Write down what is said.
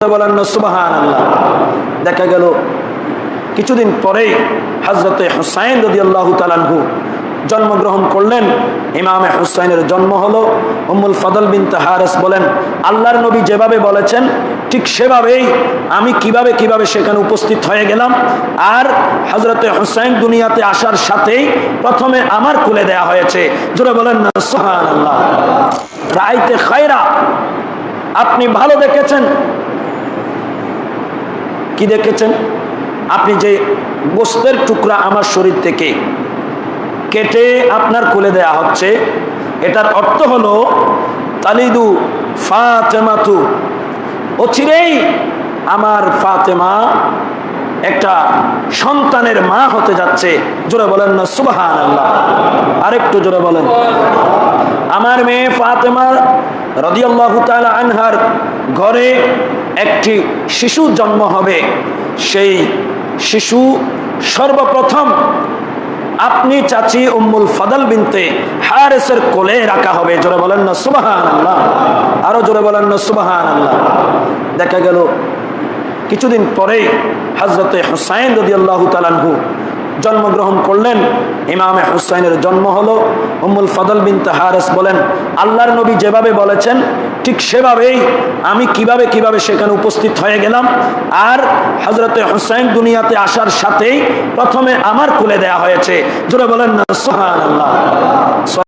বলেন না সুবহানাল্লাহ। দেখা গেল কিছুদিন পরেই হযরতে হুসাইন রাদিয়াল্লাহু তাআলা আনহু জন্মগ্রহণ করলেন। ইমামে হুসাইনের জন্ম হলো। উম্মুল ফাদল বিনতে হারিস বলেন, আল্লাহর নবী যেভাবে বলেছেন ঠিক সেভাবেই আমি কিভাবে সেখানে উপস্থিত হয়ে গেলাম। আর হযরতে হুসাইন দুনিয়াতে আসার সাথেই প্রথমে আমার কোলে দেয়া হয়েছে। জোরে বলেন না সুবহানাল্লাহ। রাইতে খায়রা, আপনি ভালো দেখেছেন। কি দেখেছেন? আপনি যে গোশতের টুকরা আমার শরীর থেকে কেটে আপনার কোলে দেয়া হচ্ছে, এটার অর্থ হলো তালিদু ফাতেমাতু, অচিরেই আমার ফাতেমা একটা সন্তানের মা হতে যাচ্ছে। জোরে বলেন না সুবহানাল্লাহ। আরেকটু জোরে বলেন। আমার মেয়ে ফাতেমা রাদিয়াল্লাহু তাআলা আনহার ঘরে একটি শিশু জন্ম হবে। সেই শিশু সর্বপ্রথম আপনি চাচি উম্মুল ফাদল বিনতে হারিসের কোলে রাখা হবে। জোরে বলেন না সুবহানাল্লাহ। আরো জোরে বলেন না সুবহানাল্লাহ। দেখা গেল কিছুদিন পরেই হযরতে হুসাইন রাদিয়াল্লাহু তাআলা আনহু জন্মগ্রহণ করলেন। ইমামে হুসাইনের জন্ম হলো। উম্মুল ফাদল বিনতে হারিস বলেন, আল্লাহর নবী যেভাবে বলেছেন ঠিক সেভাবেই আমি কিভাবে সেখানে উপস্থিত হয়ে গেলাম। আর হযরতে হুসাইন দুনিয়াতে আসার সাথেই প্রথমে আমার কোলে দেয়া হয়েছে। জোরে বলেন না সুবহানাল্লাহ।